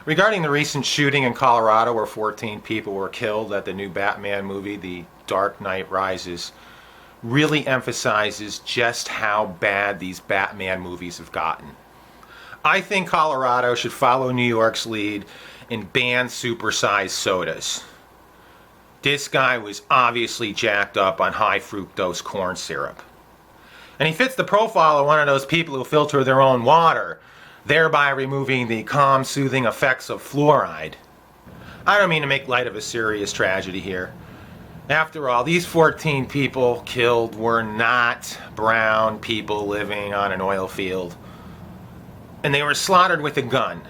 Regarding the recent shooting in Colorado where 14 people were killed at the new Batman movie, The Dark Knight Rises, really emphasizes just how bad these Batman movies have gotten. I think Colorado should follow New York's lead and ban supersized sodas. This guy was obviously jacked up on high fructose corn syrup. And he fits the profile of one of those people who filter their own water, thereby removing the calm, soothing effects of fluoride. I don't mean to make light of a serious tragedy here. After all, these 14 people killed were not brown people living on an oil field. And they were slaughtered with a gun,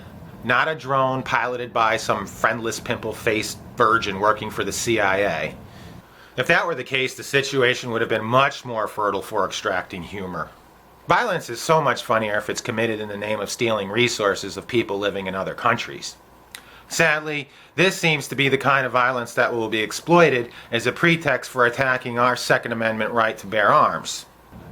not a drone piloted by some friendless, pimple-faced virgin working for the CIA. If that were the case, the situation would have been much more fertile for extracting humor. Violence is so much funnier if it's committed in the name of stealing resources of people living in other countries. Sadly, this seems to be the kind of violence that will be exploited as a pretext for attacking our Second Amendment right to bear arms.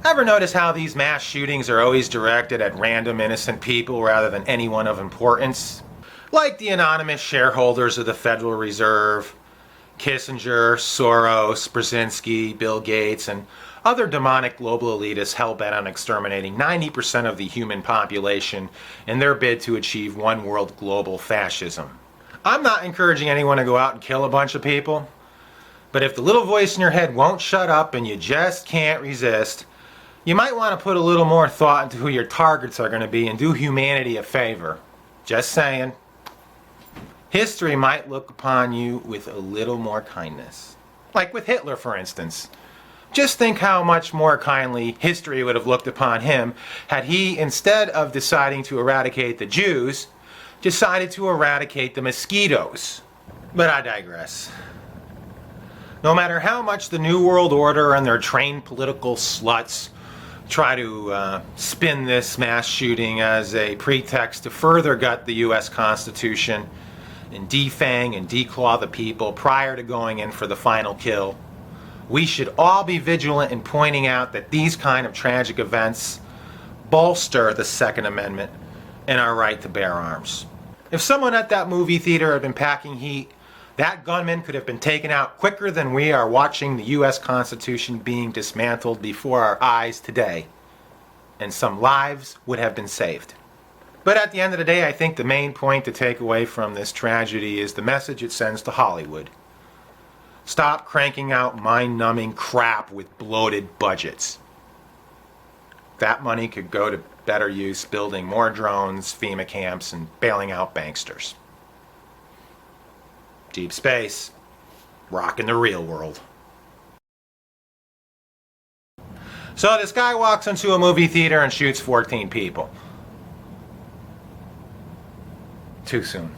Ever notice how these mass shootings are always directed at random innocent people rather than anyone of importance? Like the anonymous shareholders of the Federal Reserve, Kissinger, Soros, Brzezinski, Bill Gates, and other demonic global elitists hell-bent on exterminating 90% of the human population in their bid to achieve one world global fascism. I'm not encouraging anyone to go out and kill a bunch of people, but if the little voice in your head won't shut up and you just can't resist, you might want to put a little more thought into who your targets are going to be and do humanity a favor. Just saying. History might look upon you with a little more kindness. Like with Hitler, for instance. Just think how much more kindly history would have looked upon him had he, instead of deciding to eradicate the Jews, decided to eradicate the mosquitoes. But I digress. No matter how much the New World Order and their trained political sluts try to spin this mass shooting as a pretext to further gut the U.S. Constitution and defang and declaw the people prior to going in for the final kill, we should all be vigilant in pointing out that these kind of tragic events bolster the Second Amendment and our right to bear arms. If someone at that movie theater had been packing heat, that gunman could have been taken out quicker than we are watching the U.S. Constitution being dismantled before our eyes today, and some lives would have been saved. But at the end of the day, I think the main point to take away from this tragedy is the message it sends to Hollywood. Stop cranking out mind-numbing crap with bloated budgets. That money could go to better use building more drones, FEMA camps, and bailing out banksters. Deep space, rocking the real world. So this guy walks into a movie theater and shoots 14 people. Too soon.